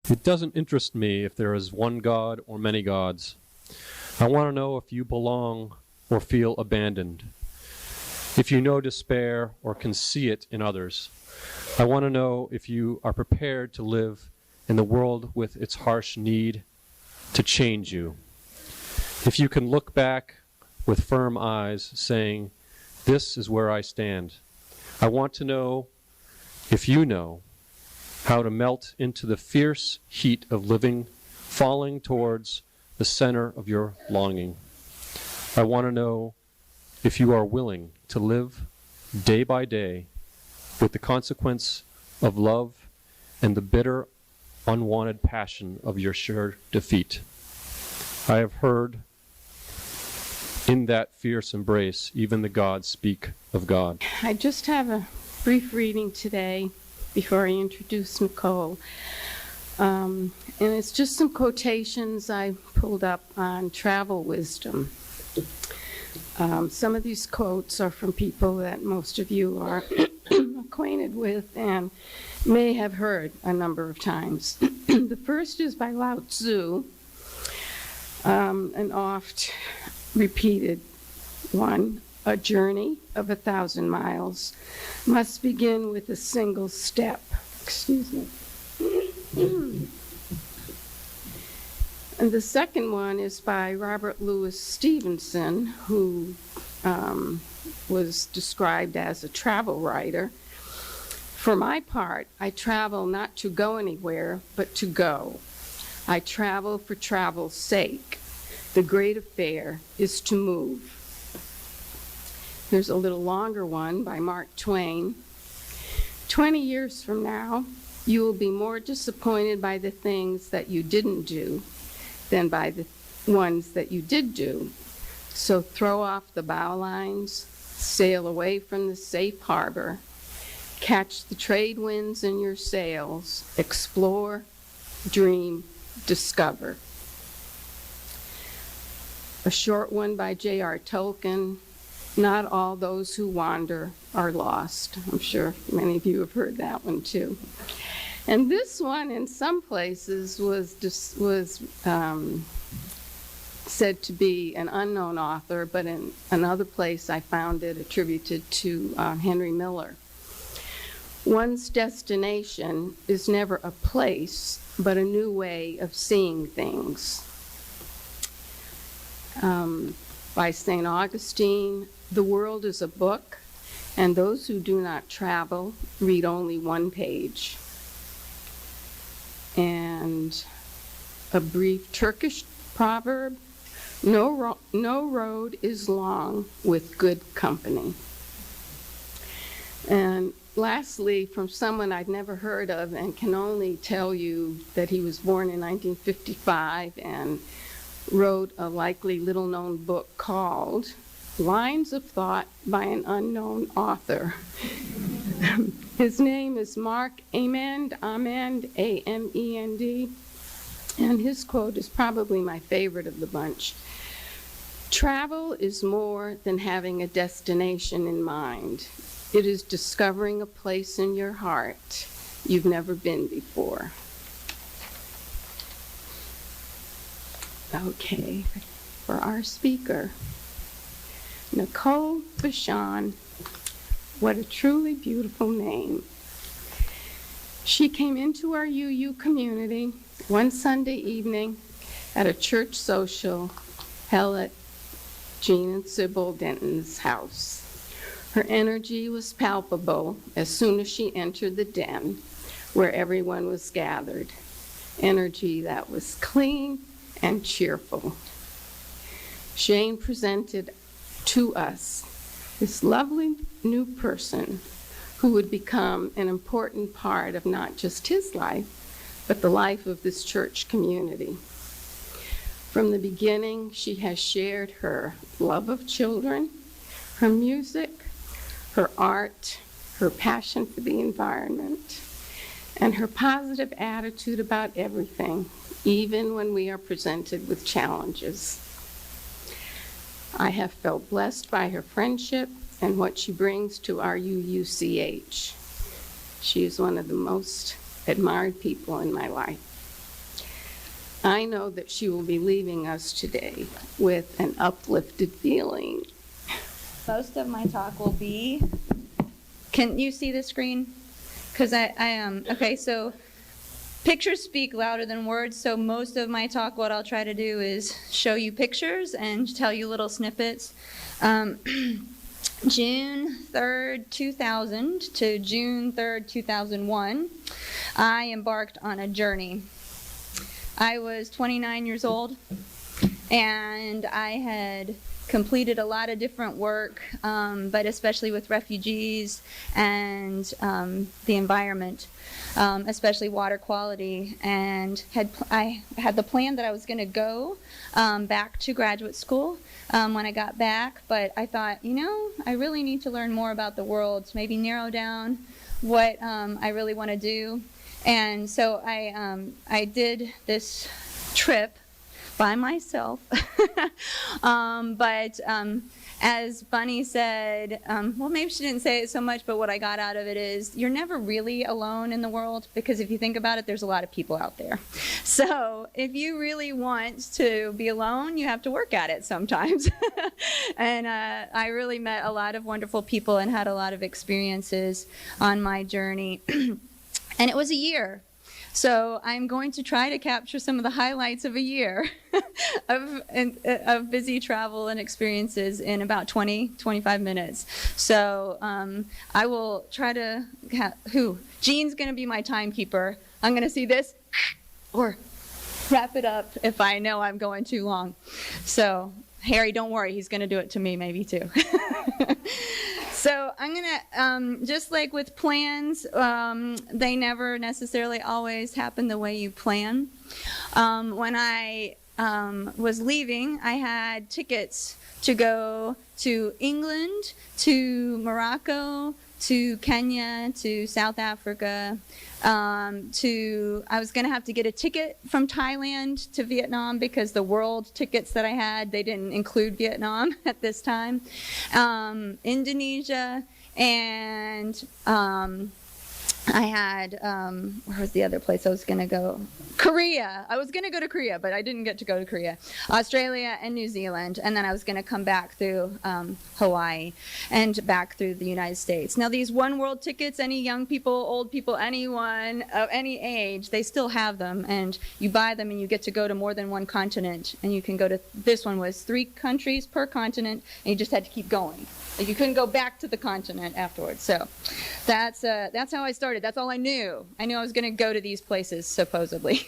It doesn't interest me if there is one God or many gods. I want to know if you belong or feel abandoned, if you know despair or can see it in others. I want to know if you are prepared to live in the world with its harsh need to change you. If you can look back with firm eyes, saying, "This is where I stand." I want to know if you know how to melt into the fierce heat of living, falling towards the center of your longing. I want to know if you are willing to live day by day with the consequence of love and the bitter, unwanted passion of your sure defeat. I have heard in that fierce embrace even the gods speak of God. I just have a brief reading today before I introduce Nicole. And it's just some quotations I pulled up on travel wisdom. Some of these quotes are from people that most of you are acquainted with and may have heard a number of times. The first is by Lao Tzu, an oft repeated one. A journey of 1,000 miles must begin with a single step. Excuse me. And the second one is by Robert Louis Stevenson, who was described as a travel writer. For my part, I travel not to go anywhere, but to go. I travel for travel's sake. The great affair is to move. There's a little longer one by Mark Twain. 20 years from now, you will be more disappointed by the things that you didn't do than by the ones that you did do. So throw off the bow lines, sail away from the safe harbor, catch the trade winds in your sails, explore, dream, discover. A short one by J.R. Tolkien. Not all those who wander are lost. I'm sure many of you have heard that one too. And this one, in some places, was said to be an unknown author, but in another place I found it attributed to Henry Miller. One's destination is never a place, but a new way of seeing things. By St. Augustine, the world is a book, and those who do not travel read only one page. And a brief Turkish proverb, no road is long with good company. And lastly, from someone I'd never heard of and can only tell you that he was born in 1955 and wrote a likely little-known book called Lines of Thought by an Unknown Author. His name is Mark Amend, A-M-E-N-D, and his quote is probably my favorite of the bunch. Travel is more than having a destination in mind. It is discovering a place in your heart you've never been before. Okay, for our speaker, Nicole Vachon. What a truly beautiful name. She came into our UU community one Sunday evening at a church social held at Jean and Sybil Denton's house. Her energy was palpable as soon as she entered the den where everyone was gathered. Energy that was clean and cheerful. Shane presented to us this lovely new person who would become an important part of not just his life, but the life of this church community. From the beginning, she has shared her love of children, her music, her art, her passion for the environment, and her positive attitude about everything, even when we are presented with challenges. I have felt blessed by her friendship and what she brings to our UUCH. She is one of the most admired people in my life. I know that she will be leaving us today with an uplifted feeling. Most of my talk will be, can you see the screen? Because I am, okay, so pictures speak louder than words, so most of my talk, what I'll try to do is show you pictures and tell you little snippets. June 3rd, 2000 to June 3rd, 2001, I embarked on a journey. I was 29 years old, and I had completed a lot of different work, but especially with refugees and the environment, especially water quality, and I had the plan that I was going to go back to graduate school when I got back, but I thought, I really need to learn more about the world, to maybe narrow down what I really want to do. And so I did this trip by myself. But as Bunny said, well, maybe she didn't say it so much, but what I got out of it is you're never really alone in the world, because if you think about it, there's a lot of people out there. So if you really want to be alone, you have to work at it sometimes. And I really met a lot of wonderful people and had a lot of experiences on my journey. And it was a year. So I'm going to try to capture some of the highlights of a year of busy travel and experiences in about 25 minutes. So I will try to, Jean's going to be my timekeeper. I'm going to see this or wrap it up if I know I'm going too long. So Harry, don't worry, he's going to do it to me maybe too. So I'm going to, just like with plans, they never necessarily always happen the way you plan. When I was leaving, I had tickets to go to England, to Morocco, to Kenya, to South Africa. I was going to have to get a ticket from Thailand to Vietnam because the world tickets that I had, they didn't include Vietnam at this time. Indonesia, and I had, where was the other place I was going to go? Korea. I was going to go to Korea, but I didn't get to go to Korea. Australia and New Zealand, and then I was going to come back through Hawaii and back through the United States. Now, these one world tickets, any young people, old people, anyone of any age, they still have them, and you buy them and you get to go to more than one continent, and you can go to, this one was 3 countries per continent, and you just had to keep going. You couldn't go back to the continent afterwards. So that's how I started. That's all I knew. I knew I was going to go to these places, supposedly.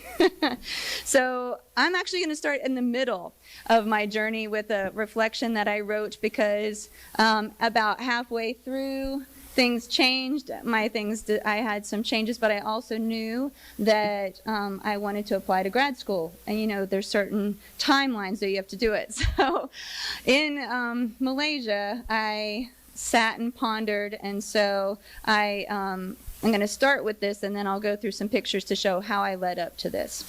So I'm actually going to start in the middle of my journey with a reflection that I wrote because about halfway through, things changed. I had some changes, but I also knew that I wanted to apply to grad school. And there's certain timelines that you have to do it. So in Malaysia, I sat and pondered, and so I'm going to start with this, and then I'll go through some pictures to show how I led up to this.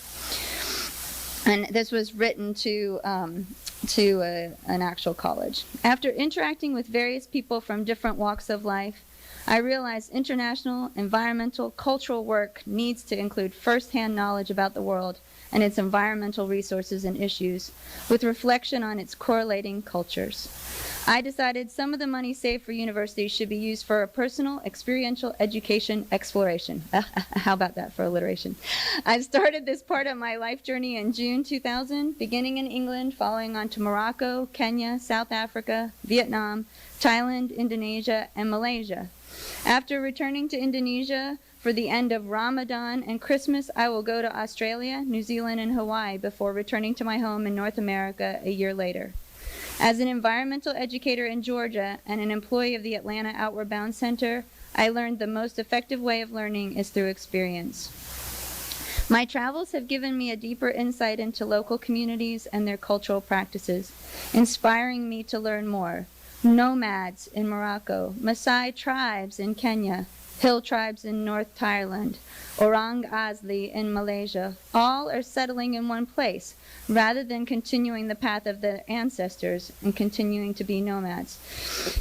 And this was written to an actual college. After interacting with various people from different walks of life, I realized international, environmental, cultural work needs to include first-hand knowledge about the world and its environmental resources and issues, with reflection on its correlating cultures. I decided some of the money saved for universities should be used for a personal, experiential education exploration. How about that for alliteration? I started this part of my life journey in June 2000, beginning in England, following on to Morocco, Kenya, South Africa, Vietnam, Thailand, Indonesia, and Malaysia. After returning to Indonesia for the end of Ramadan and Christmas, I will go to Australia, New Zealand, and Hawaii before returning to my home in North America a year later. As an environmental educator in Georgia and an employee of the Atlanta Outward Bound Center, I learned the most effective way of learning is through experience. My travels have given me a deeper insight into local communities and their cultural practices, inspiring me to learn more. Nomads in Morocco, Maasai tribes in Kenya, hill tribes in North Thailand, Orang Asli in Malaysia, all are settling in one place, rather than continuing the path of their ancestors and continuing to be nomads.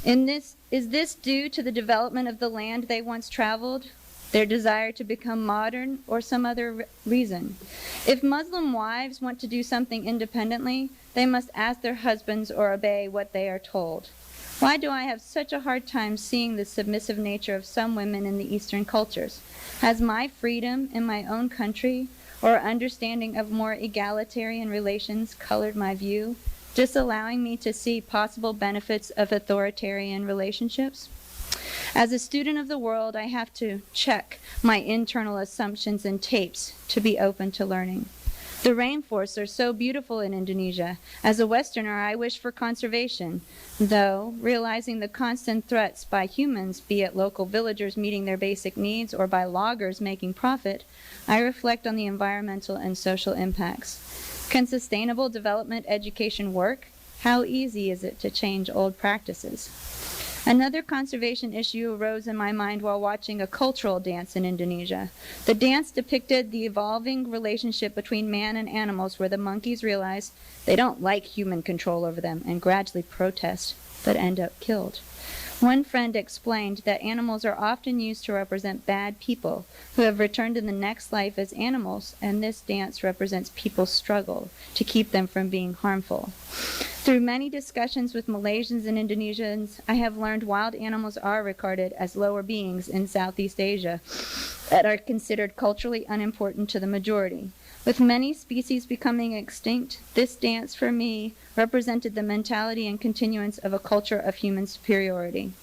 Is this due to the development of the land they once traveled, their desire to become modern, or some other reason. If Muslim wives want to do something independently, they must ask their husbands or obey what they are told. Why do I have such a hard time seeing the submissive nature of some women in the Eastern cultures? Has my freedom in my own country or understanding of more egalitarian relations colored my view, disallowing me to see possible benefits of authoritarian relationships? As a student of the world, I have to check my internal assumptions and tapes to be open to learning. The rainforests are so beautiful in Indonesia. As a Westerner, I wish for conservation, though realizing the constant threats by humans, be it local villagers meeting their basic needs or by loggers making profit, I reflect on the environmental and social impacts. Can sustainable development education work? How easy is it to change old practices? Another conservation issue arose in my mind while watching a cultural dance in Indonesia. The dance depicted the evolving relationship between man and animals, where the monkeys realize they don't like human control over them and gradually protest, but end up killed. One friend explained that animals are often used to represent bad people who have returned in the next life as animals, and this dance represents people's struggle to keep them from being harmful. Through many discussions with Malaysians and Indonesians, I have learned wild animals are regarded as lower beings in Southeast Asia that are considered culturally unimportant to the majority. With many species becoming extinct, this dance for me represented the mentality and continuance of a culture of human superiority.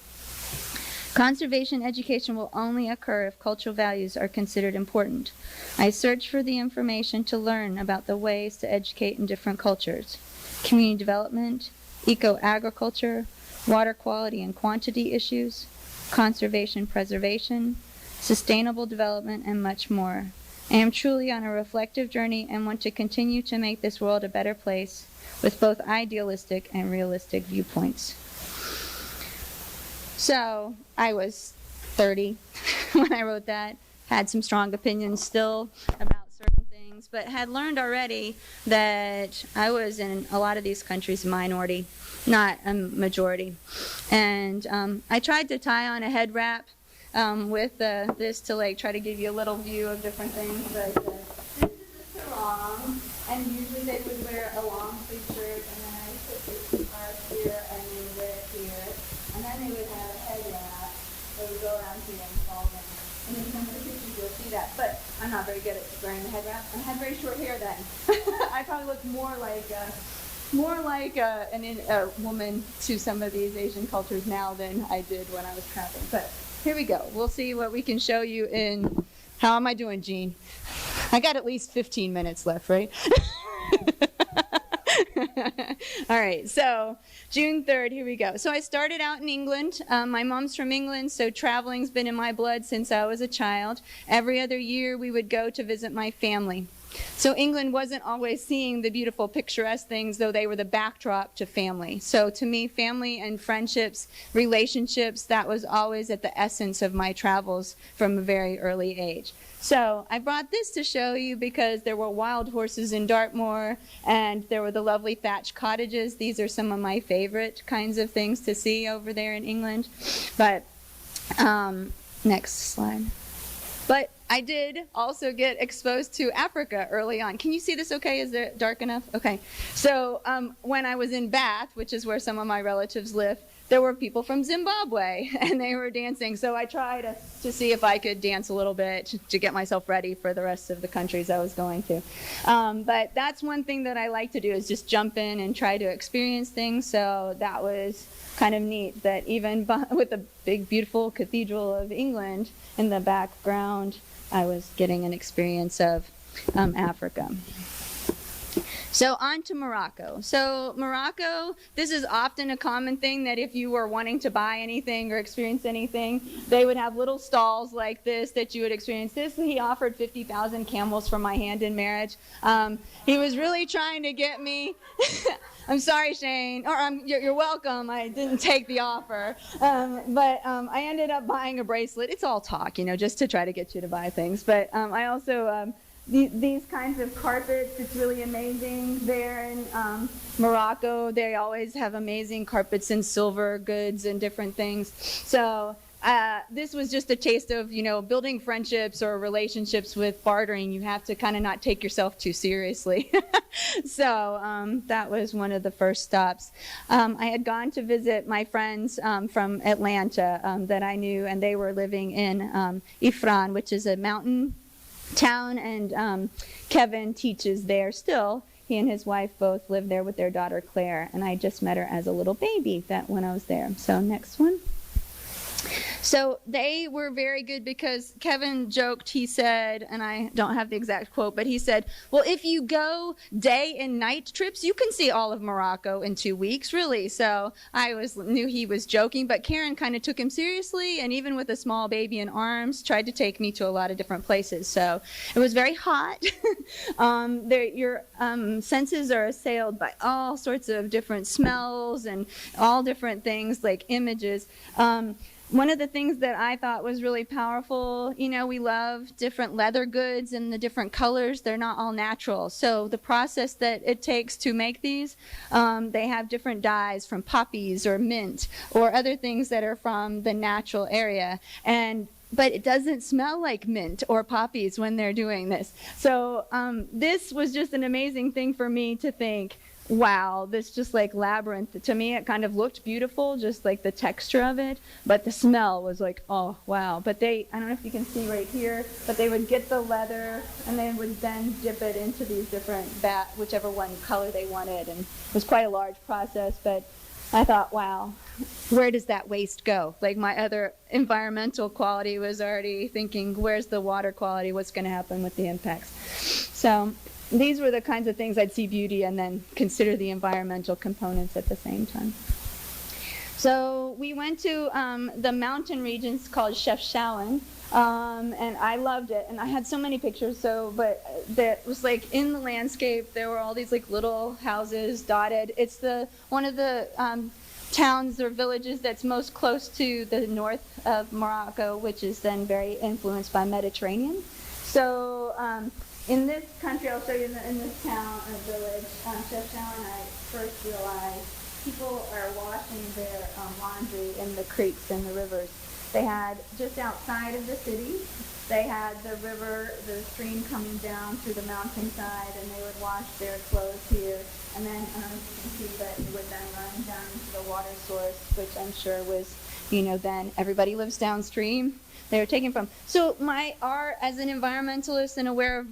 Conservation education will only occur if cultural values are considered important. I search for the information to learn about the ways to educate in different cultures. Community development, eco-agriculture, water quality and quantity issues, conservation preservation, sustainable development, and much more. I am truly on a reflective journey and want to continue to make this world a better place with both idealistic and realistic viewpoints. So, I was 30 when I wrote that, had some strong opinions still about certain things, but had learned already that I was in a lot of these countries a minority, not a majority. And I tried to tie on a head wrap with this to try to give you a little view of different things, but this is a sarong, and usually they would wear a long sleeve shirt, and then I put this scarf here, and they would wear it here, and then they would have a head wrap that would go around here and fall down. And in some of the pictures you'll see that, but I'm not very good at wearing the head wrap. I had very short hair then. I probably looked more like a woman to some of these Asian cultures now than I did when I was traveling. But here we go. We'll see what we can show you in, how am I doing, Jean? I got at least 15 minutes left, right? All right, so June 3rd, here we go. So I started out in England. My mom's from England, so traveling's been in my blood since I was a child. Every other year we would go to visit my family. So England wasn't always seeing the beautiful picturesque things, though they were the backdrop to family. So to me, family and friendships, relationships, that was always at the essence of my travels from a very early age. So I brought this to show you because there were wild horses in Dartmoor, and there were the lovely thatched cottages. These are some of my favorite kinds of things to see over there in England. But next slide. But I did also get exposed to Africa early on. Can you see this okay? Is it dark enough? Okay. So when I was in Bath, which is where some of my relatives live, there were people from Zimbabwe, and they were dancing. So I tried to see if I could dance a little bit to get myself ready for the rest of the countries I was going to. But that's one thing that I like to do, is just jump in and try to experience things. So that was kind of neat, that even with the big, beautiful Cathedral of England in the background, I was getting an experience of Africa. So on to Morocco. So Morocco, this is often a common thing, that if you were wanting to buy anything or experience anything, they would have little stalls like this that you would experience this. He offered 50,000 camels for my hand in marriage. He was really trying to get me. I'm sorry, Shane. Or you're welcome. I didn't take the offer. But I ended up buying a bracelet. It's all talk, just to try to get you to buy things. But I also... These kinds of carpets, it's really amazing there in Morocco. They always have amazing carpets and silver goods and different things. So this was just a taste of, building friendships or relationships with bartering. You have to kind of not take yourself too seriously. So that was one of the first stops. I had gone to visit my friends from Atlanta that I knew, and they were living in Ifran, which is a mountain town, and Kevin teaches there still. He and his wife both live there with their daughter Claire, and I just met her as a little baby when I was there. So next one. So they were very good because Kevin joked, he said, and I don't have the exact quote, but he said, well, if you go day and night trips, you can see all of Morocco in 2 weeks, really. So I knew he was joking, but Karen kind of took him seriously, and even with a small baby in arms, tried to take me to a lot of different places. So it was very hot. Your senses are assailed by all sorts of different smells and all different things like images. One of the things that I thought was really powerful, we love different leather goods and the different colors. They're not all natural. So the process that it takes to make these, they have different dyes from poppies or mint or other things that are from the natural area. But it doesn't smell like mint or poppies when they're doing this. So this was just an amazing thing for me to think, wow, this just like labyrinth. To me, it kind of looked beautiful, just like the texture of it, but the smell was like, oh, wow. But I don't know if you can see right here, but they would get the leather and they would then dip it into these different whichever one color they wanted. And it was quite a large process, but I thought, wow, where does that waste go? Like my other environmental quality was already thinking, where's the water quality? What's going to happen with the impacts? So these were the kinds of things I'd see beauty and then consider the environmental components at the same time. So we went to the mountain regions called Chefchaouen, and I loved it. And I had so many pictures. But that was like in the landscape. There were all these like little houses dotted. It's one of the towns or villages that's most close to the north of Morocco, which is then very influenced by Mediterranean. So in this country, I'll show you in this town or village, Chefchaouen, I first realized people are washing their laundry in the creeks and the rivers. They had, just outside of the city, they had the river, the stream coming down through the mountainside, and they would wash their clothes here. And then, I don't know if you can see that it would then run down into the water source, which I'm sure was, then everybody lives downstream. They were taken from. So as an environmentalist and aware of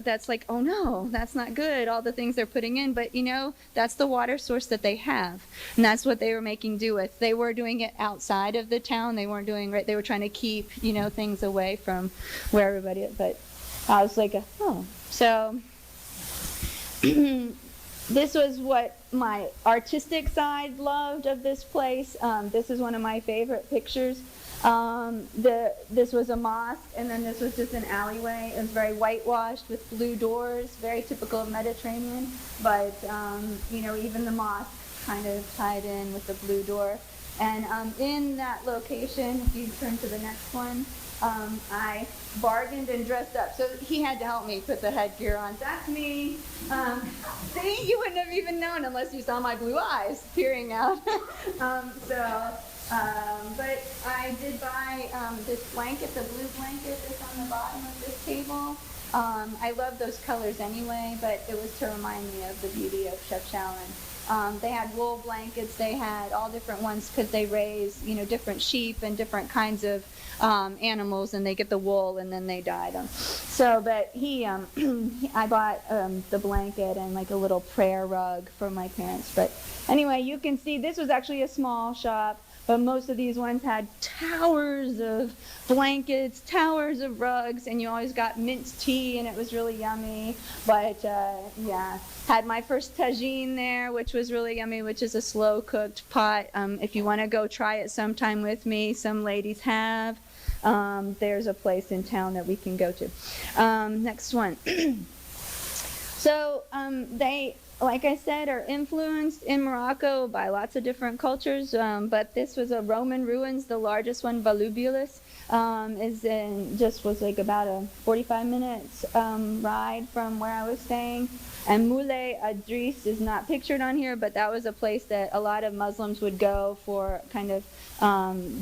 that's like, oh no, that's not good, all the things they're putting in, but that's the water source that they have. And that's what they were making do with. They were doing it outside of the town. They weren't doing right. They were trying to keep, things away from where everybody, but I was like, oh. So this was what my artistic side loved of this place. This is one of my favorite pictures. This was a mosque, and then this was just an alleyway. It was very whitewashed with blue doors, very typical of Mediterranean. But even the mosque kind of tied in with the blue door. And in that location, if you turn to the next one, I bargained and dressed up. So he had to help me put the headgear on. That's me. See, you wouldn't have even known unless you saw my blue eyes peering out. But I did buy this blanket, the blue blanket that's on the bottom of this table. I love those colors anyway, but it was to remind me of the beauty of Chefchaouen. They had wool blankets. They had all different ones because they raise, different sheep and different kinds of animals, and they get the wool and then they dye them. So, but I bought the blanket and like a little prayer rug for my parents. But anyway, you can see this was actually a small shop. But most of these ones had towers of blankets, towers of rugs, and you always got mint tea, and it was really yummy. But had my first tagine there, which was really yummy, which is a slow-cooked pot. If you want to go try it sometime with me, some ladies have. There's a place in town that we can go to. Next one. So they, like I said, are influenced in Morocco by lots of different cultures, but this was a Roman ruins, the largest one, Volubilis. was like about a 45 minutes ride from where I was staying. And Moulay Idris is not pictured on here, but that was a place that a lot of Muslims would go for kind of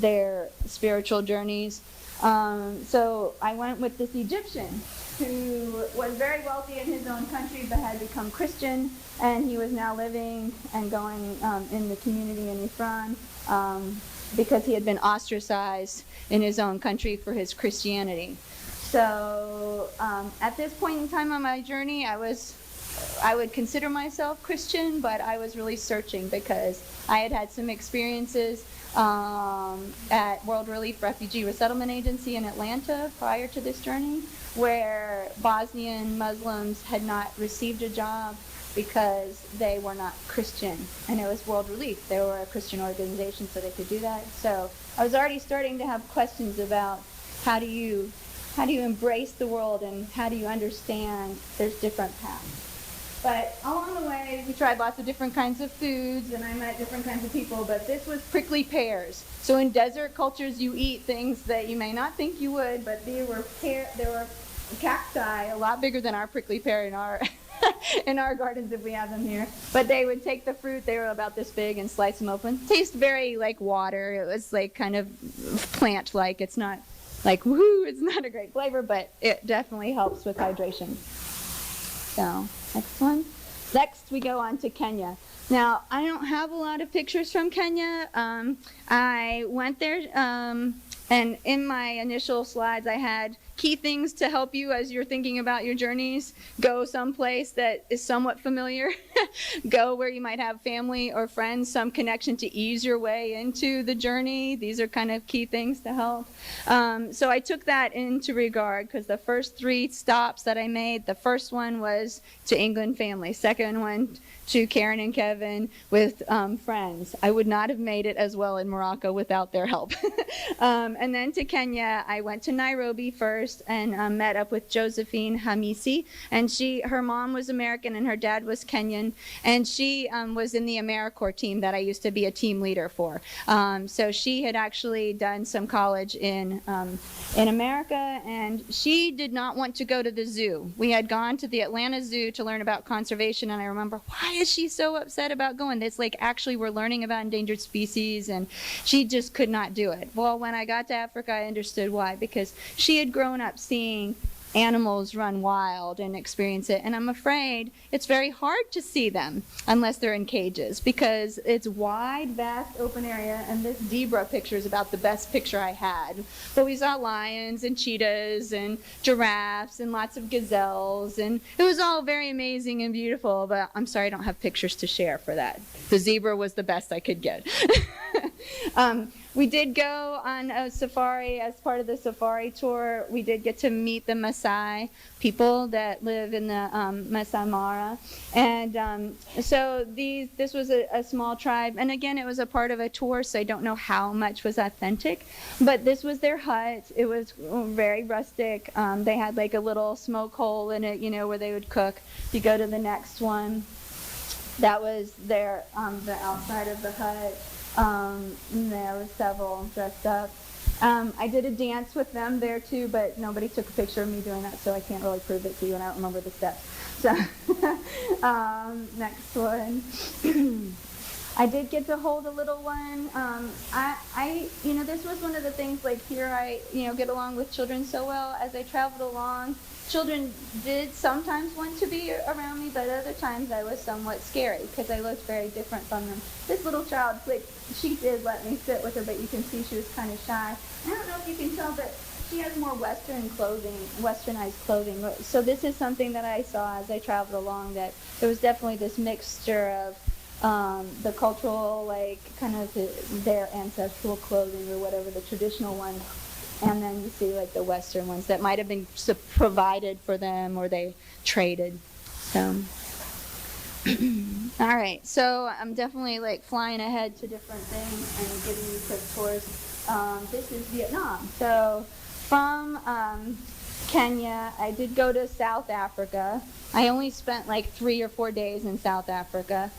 their spiritual journeys. So I went with this Egyptian who was very wealthy in his own country but had become Christian, and he was now living and going in the community in Ifran because he had been ostracized in his own country for his Christianity. So at this point in time on my journey, I would consider myself Christian, but I was really searching because I had had some experiences at World Relief Refugee Resettlement Agency in Atlanta prior to this journey, where Bosnian Muslims had not received a job because they were not Christian. And it was World Relief. They were a Christian organization, so they could do that. So I was already starting to have questions about how do you embrace the world and how do you understand there's different paths. But along the way, we tried lots of different kinds of foods, and I met different kinds of people, but this was prickly pears. So in desert cultures, you eat things that you may not think you would, but there were cacti, a lot bigger than our prickly pear in our in our gardens if we have them here. But they would take the fruit, they were about this big, and slice them open. Tastes very like water. It was like kind of plant-like. It's not like, woohoo, it's not a great flavor, but it definitely helps with hydration. So, next one. Next, we go on to Kenya. Now, I don't have a lot of pictures from Kenya. I went there, and in my initial slides, I had key things to help you as you're thinking about your journeys. Go someplace that is somewhat familiar. Go where you might have family or friends, some connection to ease your way into the journey. These are kind of key things to help. So I took that into regard because the first 3 stops that I made, the first one was to England family, second one to Karen and Kevin with friends. I would not have made it as well in Morocco without their help. And then to Kenya, I went to Nairobi first and met up with Josephine Hamisi. And her mom was American and her dad was Kenyan. And she was in the AmeriCorps team that I used to be a team leader for. So she had actually done some college in America, and she did not want to go to the zoo. We had gone to the Atlanta Zoo to learn about conservation, and I remember, why is she so upset about going? It's like, actually, we're learning about endangered species, and she just could not do it. Well, when I got to Africa, I understood why, because she had grown up seeing animals run wild and experience it, and I'm afraid it's very hard to see them unless they're in cages, because it's wide, vast, open area, and this zebra picture is about the best picture I had. But we saw lions and cheetahs and giraffes and lots of gazelles, and it was all very amazing and beautiful, but I'm sorry I don't have pictures to share for that. The zebra was the best I could get. We did go on a safari. As part of the safari tour, we did get to meet the Maasai people that live in the Masai Mara. And so this was a small tribe. And again, it was a part of a tour, so I don't know how much was authentic. But this was their hut. It was very rustic. They had like a little smoke hole in it, where they would cook. If you go to the next one, that was the outside of the hut. There were several dressed up. I did a dance with them there too, but nobody took a picture of me doing that, so I can't really prove it to you, and I don't remember the steps. So, next one. I did get to hold a little one. This was one of the things, like here I, get along with children so well. As I traveled along, children did sometimes want to be around me, but other times I was somewhat scary because I looked very different from them. This little child, she did let me sit with her, but you can see she was kind of shy. I don't know if you can tell, but she has more westernized clothing. So this is something that I saw as I traveled along, that there was definitely this mixture of the cultural, kind of their ancestral clothing or whatever, the traditional ones. And then you see the Western ones that might have been provided for them or they traded. So, all right. So I'm definitely flying ahead to different things and giving you quick tours. This is Vietnam. So from Kenya, I did go to South Africa. I only spent 3 or 4 days in South Africa.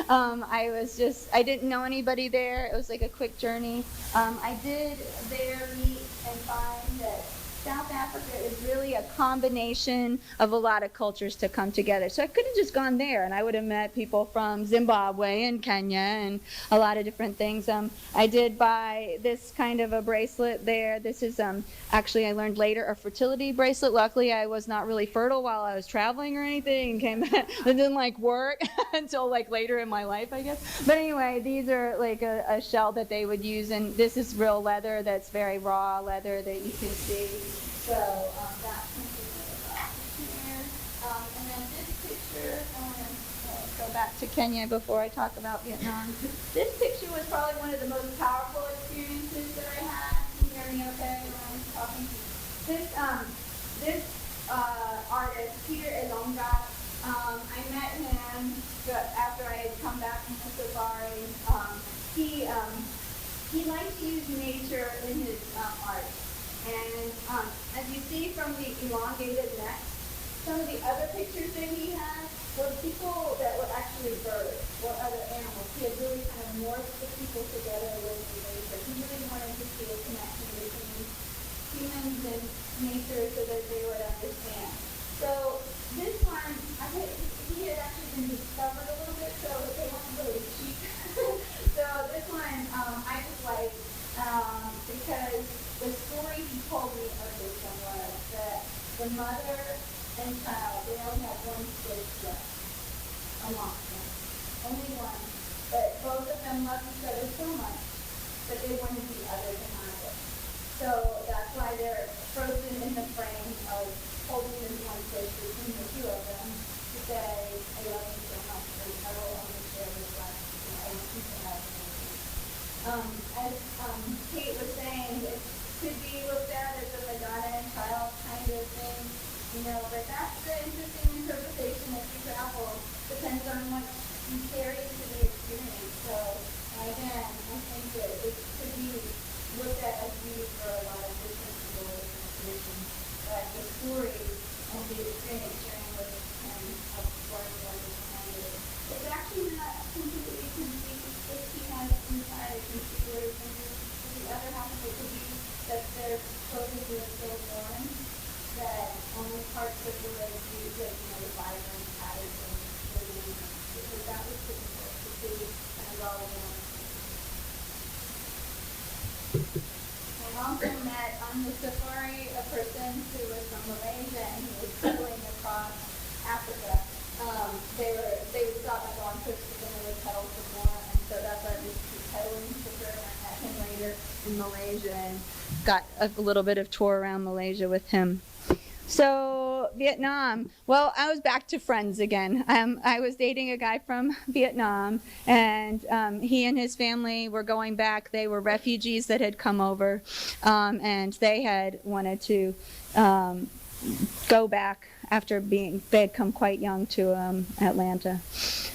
I didn't know anybody there. It was a quick journey. I did there meet find that South Africa is really a combination of a lot of cultures to come together. So I could have just gone there, and I would have met people from Zimbabwe and Kenya and a lot of different things. I did buy this kind of a bracelet there. This is actually, I learned later, a fertility bracelet. Luckily, I was not really fertile while I was traveling or anything, and came back. It didn't like work until like later in my life, I guess. But anyway, these are like a shell that they would use, and this is real leather that's very raw leather that you can see. So that's something about here. And then this picture, I want to go back to Kenya before I talk about Vietnam. This picture was probably one of the most powerful experiences that I had. Can you hear me okay when I'm talking? This artist, Peter Elonga, I met him after I had come back from the safari. He liked to use nature in his art. And as you see from the elongated neck, some of the other pictures that he had were people that were actually birds or other animals. He had really kind of morphed the people together with the nature. He really wanted to see a connection between humans and nature so that they would understand. So this one, he had actually been discovered a little bit, so they weren't really cheap. So this one I just like because the story he told me of this one was that the mother and child, they only have one stitch left amongst them. Only one. But both of them love each other so much that they wanted the other to have it. So that's why they're frozen in the frame of holding this one stitch between the two of them to say, I love you so much, and I will only share this life. I want you to have it. As Kate was saying, it could be looked at as a Madonna and child kind of thing, but that's the interesting interpretation as you travel. Depends on what you carry to the experience. So again, I think that it could be looked at as used for a lot of different people, different traditions. But the story and the experience sharing with him of learning to understand it. It's actually not completely complete if he has inside a configuration. The other half of it could be that their clothing was so worn that only parts of the leg use it, the vibrant patterns and because that was difficult to see and well worn. I also met on the safari a person who was from Malaysia and he was pedaling across Africa. They would stop and go on trips, but then they would pedal some more, and so that's why we keep pedaling for sure. And I met him later in Malaysia and got a little bit of tour around Malaysia with him. So Vietnam, well, I was back to friends again. I was dating a guy from Vietnam, and he and his family were going back. They were refugees that had come over, and they had wanted to go back after they had come quite young to Atlanta.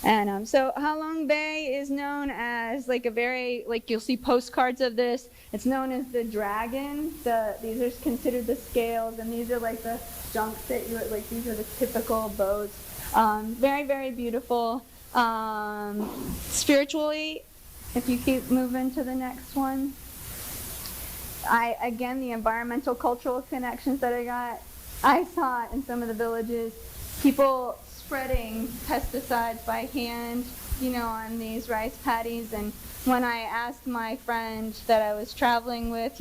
And so Halong Bay is known as like a very, like you'll see postcards of this. It's known as the dragon. These are considered the scales, and these are like the junks that you would, like these are the typical boats. Very, very beautiful. Spiritually, if you keep moving to the next one. Again, the environmental cultural connections that I saw in some of the villages, people spreading pesticides by hand, on these rice paddies. And when I asked my friend that I was traveling with,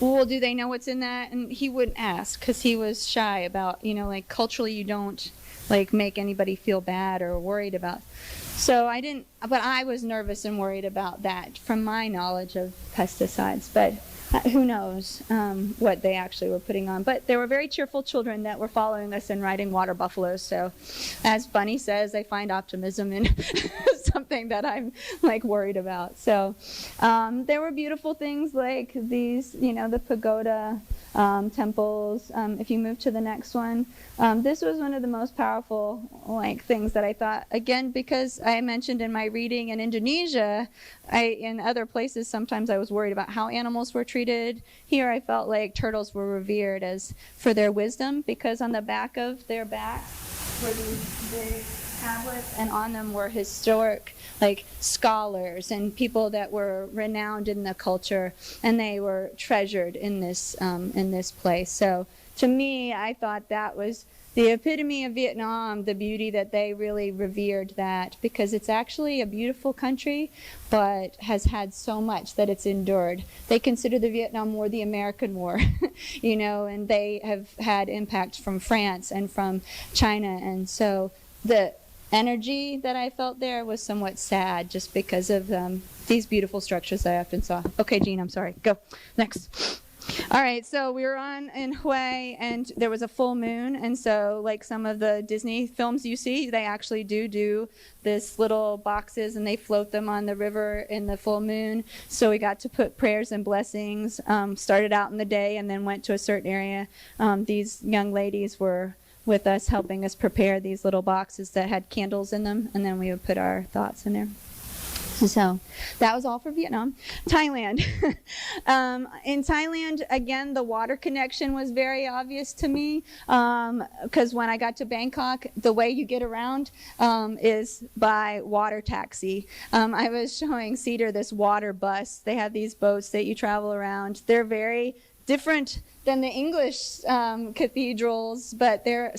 well, do they know what's in that? And he wouldn't ask because he was shy about, like culturally you don't like make anybody feel bad or worried about. So I didn't, but I was nervous and worried about that from my knowledge of pesticides. But who knows what they actually were putting on. But there were very cheerful children that were following us and riding water buffaloes. So as Bunny says, I find optimism in something that I'm like worried about. So there were beautiful things like these, the pagoda temples. If you move to the next one, this was one of the most powerful things that I thought, again, because I mentioned in my reading in Indonesia, in other places, sometimes I was worried about how animals were treated. Here I felt like turtles were revered for their wisdom, because on the back of their backs were these big tablets, and on them were historic, like, scholars and people that were renowned in the culture, and they were treasured in this place. So to me, I thought that was the epitome of Vietnam, the beauty that they really revered that, because it's actually a beautiful country, but has had so much that it's endured. They consider the Vietnam War the American War, you know, and they have had impact from France and from China. And so the energy that I felt there was somewhat sad just because of these beautiful structures that I often saw. Okay, Jean, I'm sorry. Go. Next. All right, so we were in Hue, and there was a full moon, and so like some of the Disney films you see, they actually do this little boxes, and they float them on the river in the full moon. So we got to put prayers and blessings, started out in the day and then went to a certain area. These young ladies were with us helping us prepare these little boxes that had candles in them, and then we would put our thoughts in there. So that was all for Vietnam. Thailand. In Thailand, again, the water connection was very obvious to me, because when I got to Bangkok, the way you get around is by water taxi. I was showing Cedar this water bus. They have these boats that you travel around. They're very different than the English cathedrals, but they're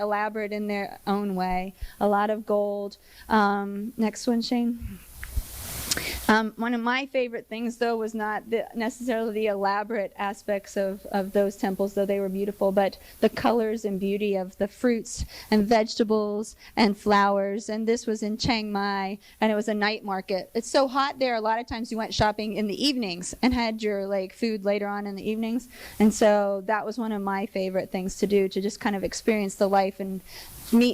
elaborate in their own way. A lot of gold. Next one, Shane. One of my favorite things, though, was not necessarily the elaborate aspects of those temples, though they were beautiful, but the colors and beauty of the fruits and vegetables and flowers. And this was in Chiang Mai, and it was a night market. It's so hot there, a lot of times you went shopping in the evenings and had your food later on in the evenings. And so that was one of my favorite things to do, to just kind of experience the life and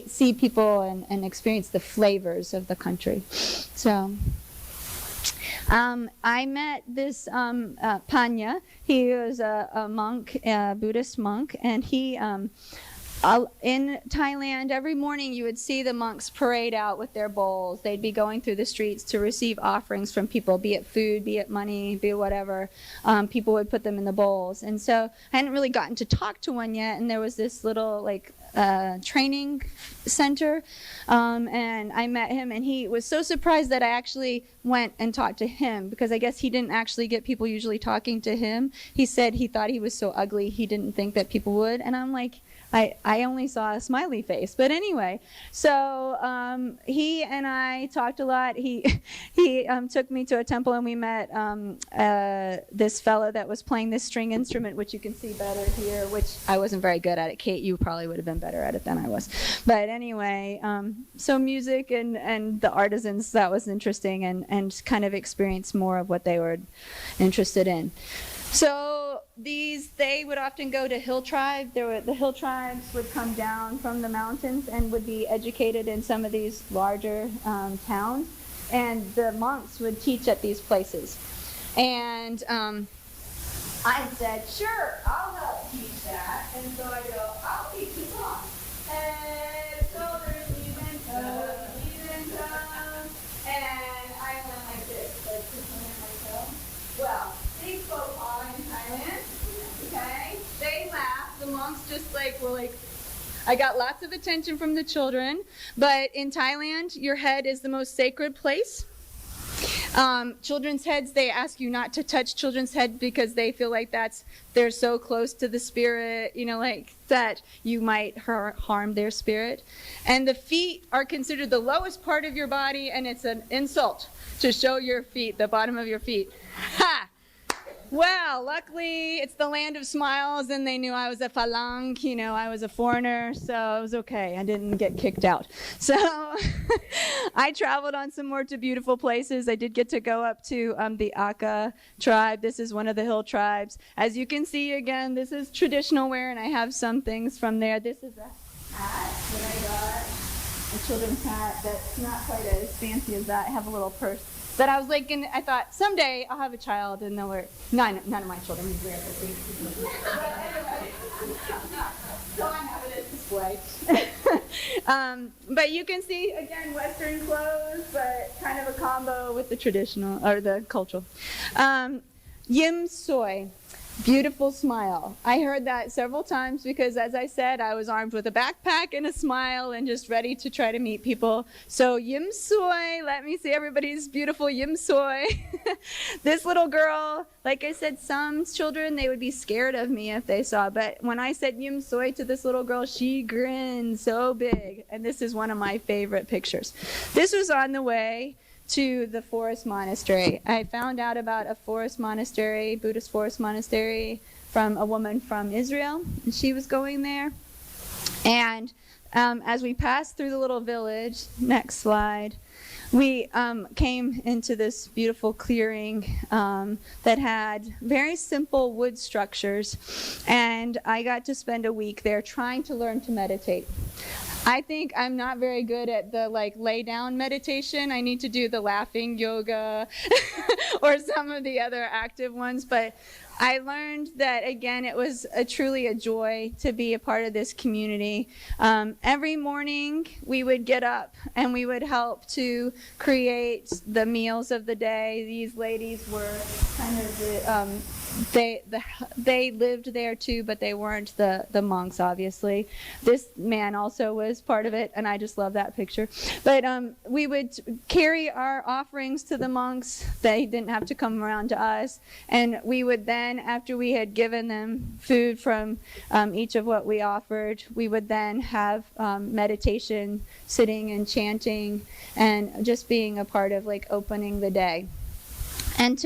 see people and experience the flavors of the country. So I met this Panya. He was a monk, a Buddhist monk, and he in Thailand, every morning you would see the monks parade out with their bowls. They'd be going through the streets to receive offerings from people, be it food, be it money, be it whatever. People would put them in the bowls. And so I hadn't really gotten to talk to one yet, and there was this little training center, and I met him, and he was so surprised that I actually went and talked to him, because I guess he didn't actually get people usually talking to him. He said he thought he was so ugly he didn't think that people would, and I'm like, I only saw a smiley face. But anyway, so he and I talked a lot. He took me to a temple, and we met this fellow that was playing this string instrument, which you can see better here, which I wasn't very good at it. Kate, you probably would have been better at it than I was. But anyway, so music and the artisans, that was interesting, and kind of experienced more of what they were interested in. So they would often go to hill tribe. The hill tribes would come down from the mountains and would be educated in some of these larger towns, and the monks would teach at these places. And I said, sure, I'll help teach that. And so I go, I'll teach the song. And so there's and I went like this, like this one in myself. Well, they spoke all in Thailand, okay? They laughed. The monks just were like, I got lots of attention from the children, but in Thailand, your head is the most sacred place. Children's heads, they ask you not to touch children's head because they feel like they're so close to the spirit, that you might harm their spirit. And the feet are considered the lowest part of your body, and it's an insult to show your feet, the bottom of your feet. Ha! Well, luckily, it's the land of smiles, and they knew I was a Phalang, I was a foreigner, so it was okay. I didn't get kicked out. So I traveled on some more to beautiful places. I did get to go up to the Aka tribe. This is one of the hill tribes. As you can see, again, this is traditional wear, and I have some things from there. This is a hat that I got, a children's hat that's not quite as fancy as that. I have a little purse. But I was I thought, someday I'll have a child, and they'll wear, none of my children would wear this. So I have it at display. But you can see, again, Western clothes, but kind of a combo with the traditional, or the cultural. Yim soy. Beautiful smile. I heard that several times because, as I said, I was armed with a backpack and a smile and just ready to try to meet people. So Yim Soy, let me see everybody's beautiful Yim Soy. This little girl, like I said, some children, they would be scared of me if they saw, but when I said Yim Soy to this little girl, she grinned so big. And this is one of my favorite pictures. This was on the way to the forest monastery. I found out about a forest monastery, Buddhist forest monastery, from a woman from Israel, and she was going there. And as we passed through the little village, next slide, we came into this beautiful clearing that had very simple wood structures, and I got to spend a week there trying to learn to meditate. I think I'm not very good at the lay down meditation. I need to do the laughing yoga or some of the other active ones, but I learned that, again, it was truly a joy to be a part of this community. Every morning we would get up and we would help to create the meals of the day. These ladies were kind of they lived there too, but they weren't the monks, obviously. This man also was part of it, and I just love that picture. But we would carry our offerings to the monks. They didn't have to come around to us. And we would then, after we had given them food from each of what we offered, we would then have meditation, sitting and chanting, and just being a part of opening the day. And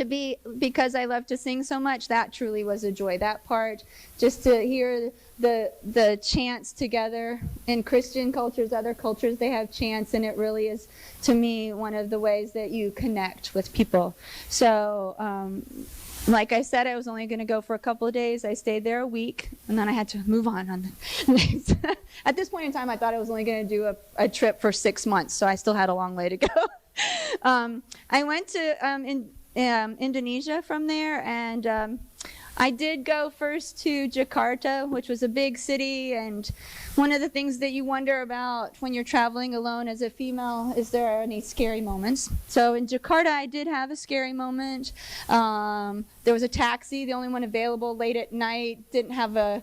because I love to sing so much, that truly was a joy. That part, just to hear the chants together. In Christian cultures, other cultures, they have chants, and it really is, to me, one of the ways that you connect with people. So, like I said, I was only going to go for a couple of days. I stayed there a week, and then I had to move on the next. At this point in time, I thought I was only going to do a trip for 6 months, so I still had a long way to go. I went to Indonesia from there, and I did go first to Jakarta, which was a big city, and one of the things that you wonder about when you're traveling alone as a female is there are any scary moments. So in Jakarta, I did have a scary moment. There was a taxi, the only one available late at night, didn't have an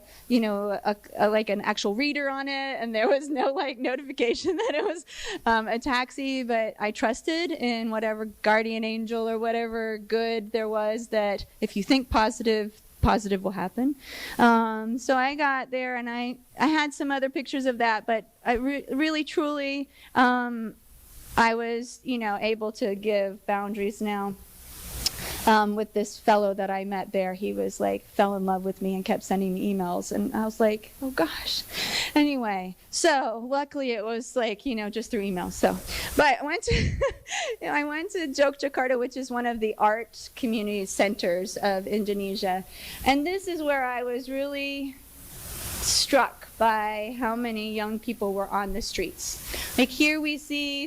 actual reader on it, and there was no notification that it was a taxi, but I trusted in whatever guardian angel or whatever good there was, that if you think positive will happen. So I got there, and I had some other pictures of that, but I really, truly, I was, able to give boundaries now. With this fellow that I met there, he was fell in love with me and kept sending me emails, and I was like, oh gosh. Anyway, so luckily it was just through email. So, but I went to Yogyakarta, which is one of the art community centers of Indonesia, and this is where I was really struck by how many young people were on the streets. Here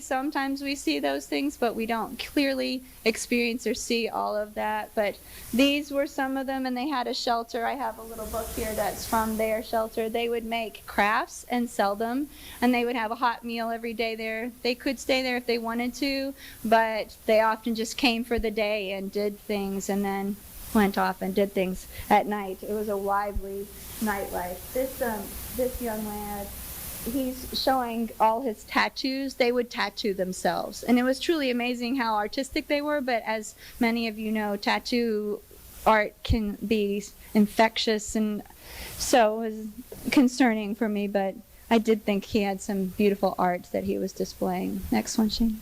sometimes we see those things, but we don't clearly experience or see all of that. But these were some of them, and they had a shelter. I have a little book here that's from their shelter. They would make crafts and sell them, and they would have a hot meal every day there. They could stay there if they wanted to, but they often just came for the day and did things, and then went off and did things at night. It was a lively nightlife. This young lad, he's showing all his tattoos. They would tattoo themselves, and it was truly amazing how artistic they were. But as many of you know, tattoo art can be infectious, and so it was concerning for me. But I did think he had some beautiful art that he was displaying. Next one, Shane.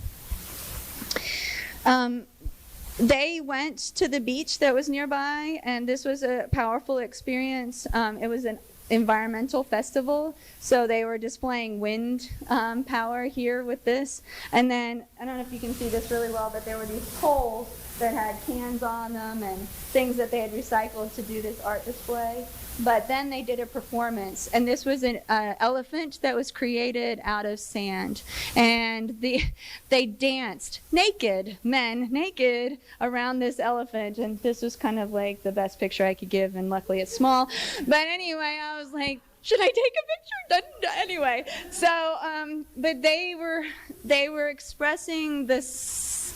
They went to the beach that was nearby, and this was a powerful experience. It was an environmental festival, so they were displaying wind power here with this. And then, I don't know if you can see this really well, but there were these poles that had cans on them and things that they had recycled to do this art display. But then they did a performance, and this was an elephant that was created out of sand. And they danced naked, men naked, around this elephant. And this was kind of the best picture I could give, and luckily it's small. But anyway, I was like, should I take a picture? Anyway, so but they were expressing this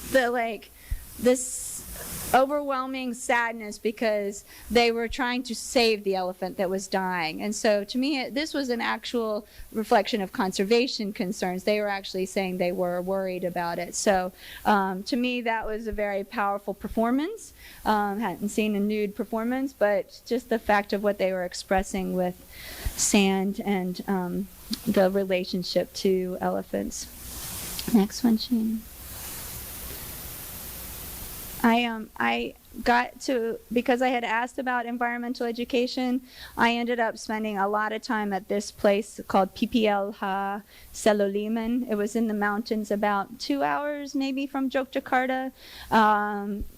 overwhelming sadness because they were trying to save the elephant that was dying. And so to me, this was an actual reflection of conservation concerns. They were actually saying they were worried about it. So to me, that was a very powerful performance. Hadn't seen a nude performance, but just the fact of what they were expressing with sand and the relationship to elephants. Next one, Shane. I got to, because I had asked about environmental education, I ended up spending a lot of time at this place called PPL Ha Seloliman. It was in the mountains about 2 hours maybe from Yogyakarta.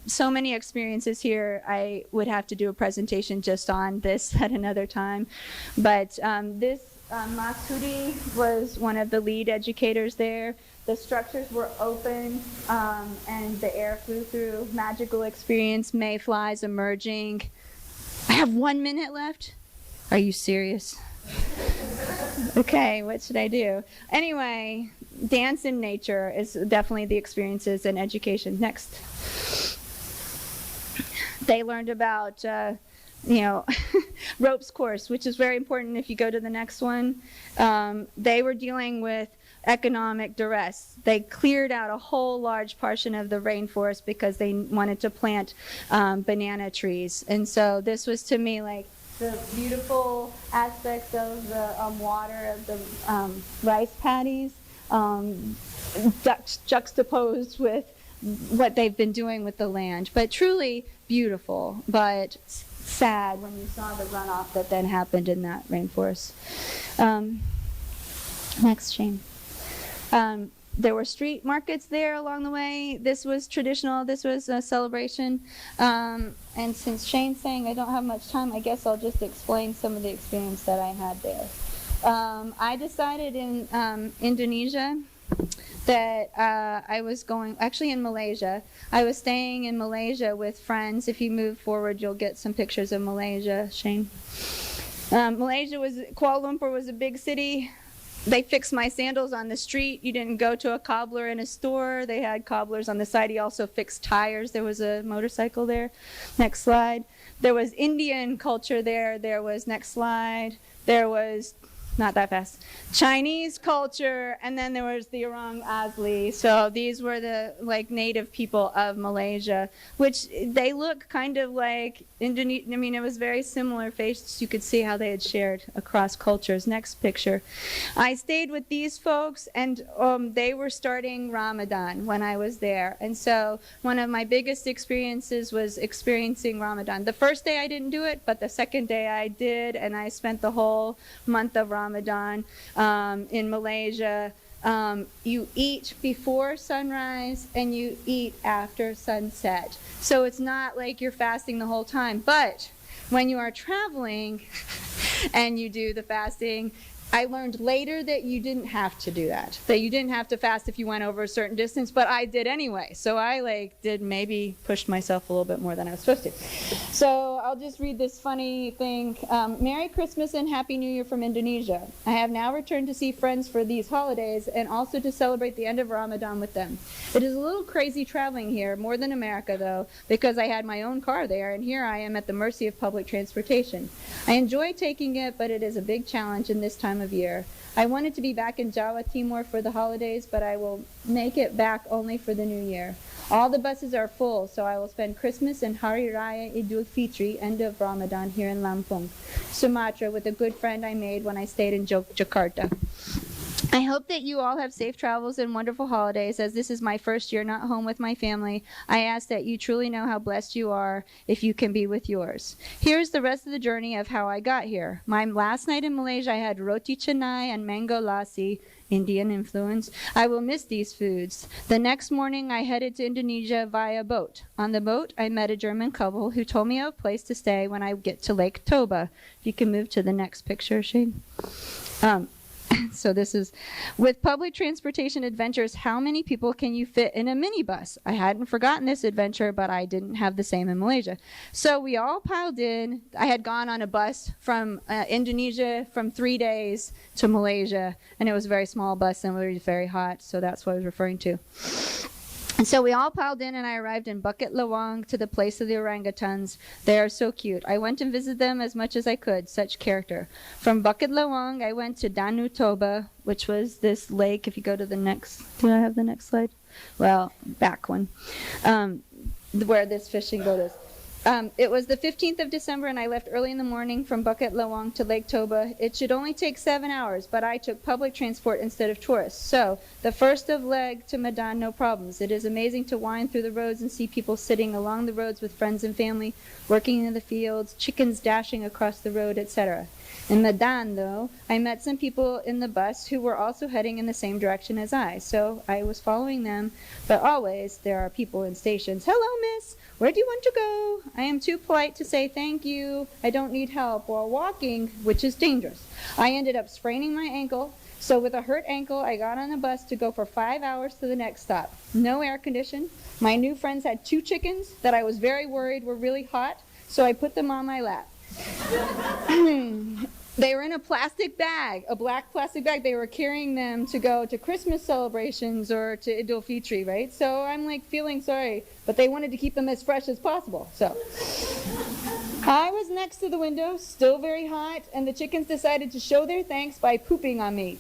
So many experiences here. I would have to do a presentation just on this at another time. But this Masudi was one of the lead educators there. The structures were open and the air flew through. Magical experience, mayflies emerging. I have 1 minute left. Are you serious? Okay, what should I do? Anyway, dance in nature is definitely the experiences in education. Next. They learned about ropes course, which is very important if you go to the next one. They were dealing with economic duress. They cleared out a whole large portion of the rainforest because they wanted to plant banana trees. And so this was to me like the beautiful aspects of the water of the rice paddies juxtaposed with what they've been doing with the land. But truly beautiful, but sad when you saw the runoff that then happened in that rainforest. Next, Shane. There were street markets there along the way. This was traditional. This was a celebration. And since Shane's saying I don't have much time, I guess I'll just explain some of the experience that I had there. I decided in Indonesia that I was going, actually in Malaysia. I was staying in Malaysia with friends. If you move forward, you'll get some pictures of Malaysia, Shane. Kuala Lumpur was a big city. They fixed my sandals on the street. You didn't go to a cobbler in a store. They had cobblers on the side. He also fixed tires. There was a motorcycle there. Next slide. There was Indian culture there. There was, next slide, there was, not that fast, Chinese culture, and then there was the Orang Asli. So these were the native people of Malaysia, which they look kind of like Indonesia. I mean, it was very similar faces. You could see how they had shared across cultures. Next picture. I stayed with these folks, and they were starting Ramadan when I was there. And so one of my biggest experiences was experiencing Ramadan. The first day I didn't do it, but the second day I did, and I spent the whole month of Ramadan in Malaysia. You eat before sunrise and you eat after sunset. So it's not like you're fasting the whole time. But when you are traveling and you do the fasting, I learned later that you didn't have to do that you didn't have to fast if you went over a certain distance, but I did anyway. So I pushed myself a little bit more than I was supposed to. So I'll just read this funny thing. Merry Christmas and Happy New Year from Indonesia. I have now returned to see friends for these holidays and also to celebrate the end of Ramadan with them. It is a little crazy traveling here, more than America though, because I had my own car there and here I am at the mercy of public transportation. I enjoy taking it, but it is a big challenge in this time of year. I wanted to be back in Jawa Timur for the holidays, but I will make it back only for the new year. All the buses are full, so I will spend Christmas and Hari Raya Idul Fitri, end of Ramadan, here in Lampung, Sumatra, with a good friend I made when I stayed in Jakarta. I hope that you all have safe travels and wonderful holidays. As this is my first year not home with my family, I ask that you truly know how blessed you are if you can be with yours. Here's the rest of the journey of how I got here. My last night in Malaysia, I had roti canai and mango lassi, Indian influence. I will miss these foods. The next morning, I headed to Indonesia via boat. On the boat, I met a German couple who told me of a place to stay when I get to Lake Toba. If you can move to the next picture, Shane. So this is, with public transportation adventures, how many people can you fit in a minibus? I hadn't forgotten this adventure, but I didn't have the same in Malaysia. So we all piled in. I had gone on a bus from Indonesia from 3 days to Malaysia, and it was a very small bus, and it was very hot, so that's what I was referring to. And so we all piled in, and I arrived in Bukit Lawang to the place of the orangutans. They are so cute. I went and visited them as much as I could, such character. From Bukit Lawang, I went to Danau Toba, which was this lake. If you go to the next, do I have the next slide? Well, back one, where this fishing boat is. It was the 15th of December, and I left early in the morning from Bukit Lawang to Lake Toba. It should only take 7 hours, but I took public transport instead of tourists. So, the first of leg to Medan, no problems. It is amazing to wind through the roads and see people sitting along the roads with friends and family, working in the fields, chickens dashing across the road, etc. In Medan, though, I met some people in the bus who were also heading in the same direction as I, so I was following them, but always there are people in stations. Hello, miss, where do you want to go? I am too polite to say thank you, I don't need help, while walking, which is dangerous. I ended up spraining my ankle, so with a hurt ankle, I got on a bus to go for 5 hours to the next stop. No air condition. My new friends had 2 chickens that I was very worried were really hot, so I put them on my lap. They were in a plastic bag, a black plastic bag. They were carrying them to go to Christmas celebrations or to Eid al-Fitr, right? So I'm like feeling sorry, but they wanted to keep them as fresh as possible. So I was next to the window, still very hot, and the chickens decided to show their thanks by pooping on me.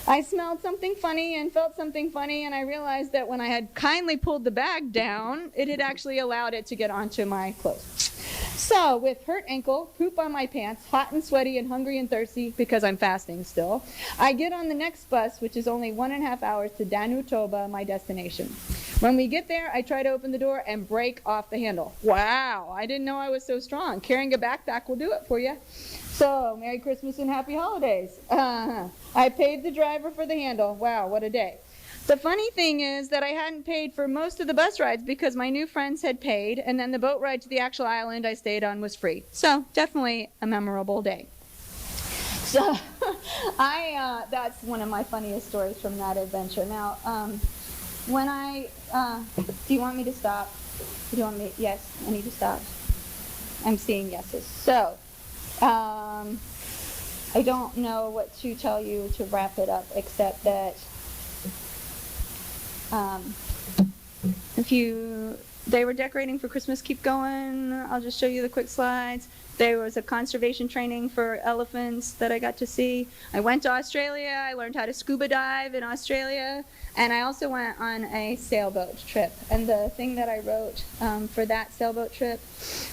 I smelled something funny and felt something funny, and I realized that when I had kindly pulled the bag down, it had actually allowed it to get onto my clothes. So, with hurt ankle, poop on my pants, hot and sweaty and hungry and thirsty because I'm fasting still, I get on the next bus, which is only 1.5 hours to Danau Toba, my destination. When we get there, I try to open the door and break off the handle. Wow, I didn't know I was so strong. Carrying a backpack will do it for you. So, Merry Christmas and Happy Holidays. I paid the driver for the handle. Wow, what a day. The funny thing is that I hadn't paid for most of the bus rides because my new friends had paid, and then the boat ride to the actual island I stayed on was free. So, definitely a memorable day. So, that's one of my funniest stories from that adventure. Now, when I, do you want me to stop? Do you want me, yes, I need to stop. I'm seeing yeses. So, I don't know what to tell you to wrap it up, except that they were decorating for Christmas, keep going. I'll just show you the quick slides. There was a conservation training for elephants that I got to see. I went to Australia. I learned how to scuba dive in Australia. And I also went on a sailboat trip. And the thing that I wrote for that sailboat trip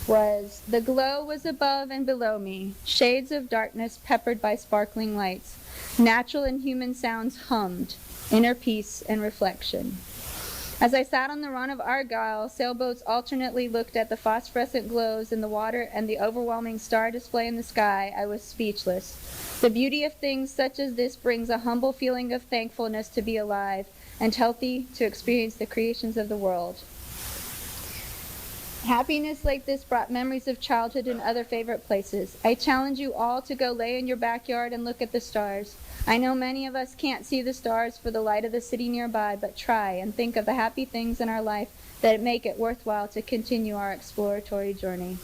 was, the glow was above and below me, shades of darkness peppered by sparkling lights. Natural and human sounds hummed, inner peace and reflection. As I sat on the run of Argyle, sailboats alternately looked at the phosphorescent glows in the water and the overwhelming star display in the sky. I was speechless. The beauty of things such as this brings a humble feeling of thankfulness to be alive and healthy to experience the creations of the world. Happiness like this brought memories of childhood and other favorite places. I challenge you all to go lay in your backyard and look at the stars. I know many of us can't see the stars for the light of the city nearby, but try and think of the happy things in our life that make it worthwhile to continue our exploratory journey.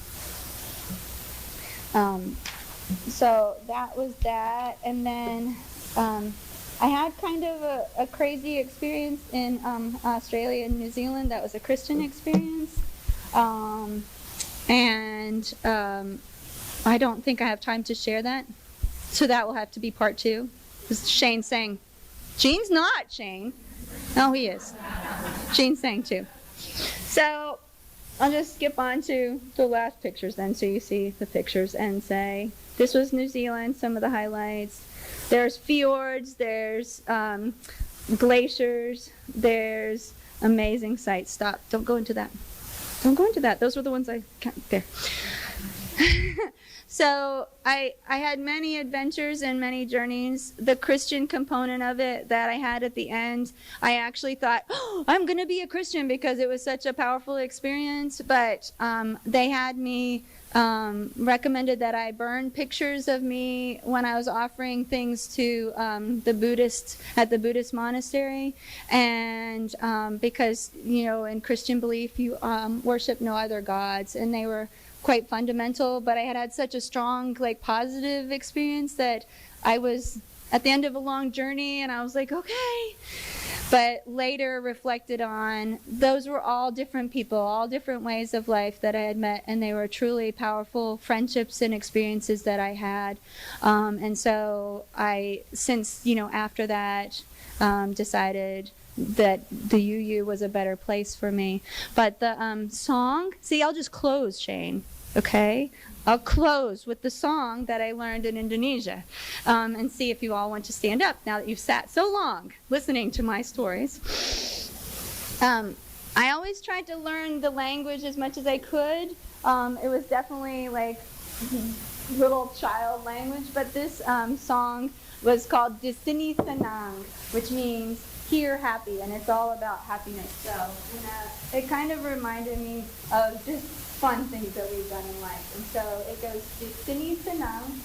So that was that. And then I had kind of a crazy experience in Australia and New Zealand. That was a Christian experience. And I don't think I have time to share that. So that will have to be part 2. Shane's saying, Gene's not Shane. No, he is. Gene's saying too. So I'll just skip on to the last pictures then, so you see the pictures and say, this was New Zealand, some of the highlights. There's fjords, there's glaciers, there's amazing sights. Stop, don't go into that. Don't go into that. Those were the ones I can't, there. So I had many adventures and many journeys. The Christian component of it that I had at the end, I actually thought, oh, I'm going to be a Christian because it was such a powerful experience. But they had me recommended that I burn pictures of me when I was offering things to the Buddhists at the Buddhist monastery. And because, you know, in Christian belief, you worship no other gods. And they were quite fundamental, but I had such a strong, like, positive experience that I was at the end of a long journey, and I was like, okay, but later reflected on those were all different people, all different ways of life that I had met, and they were truly powerful friendships and experiences that I had. And so I, since, after that, decided that the UU was a better place for me. But the song, see, I'll just close, Shane, okay? I'll close with the song that I learned in Indonesia, and see if you all want to stand up now that you've sat so long listening to my stories. I always tried to learn the language as much as I could. It was definitely like little child language, but this song was called Di Sini Senang, which means here happy, and it's all about happiness. So it kind of reminded me of just fun things that we've done in life. And so it goes Di Sini Senang,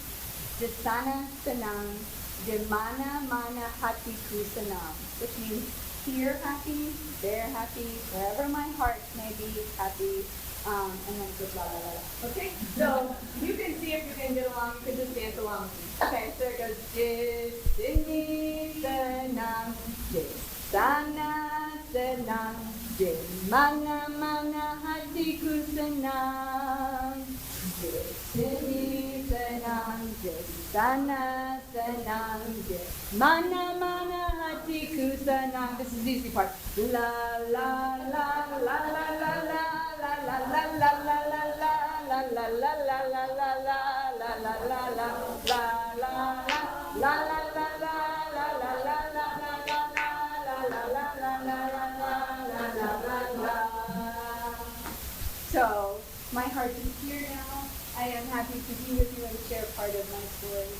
Di Sana Senang, Di Mana Mana Hatiku Senang, which means here happy, there happy, wherever my heart may be happy. And then just blah, blah, blah. Okay? So you can see if you can get along. You can just dance along with me. Okay, so it goes Di Sini Senang, Di Sana Senang, Di Mana Mana Hatiku Senang, Di Sini Senang, Di Sana Senang, Di Mana Mana Hatiku Senang. This is the easy part. La la la la la la la la. La la la la la la la la la la la la la la la So my heart is here now. I am happy to be with you and share part of my story.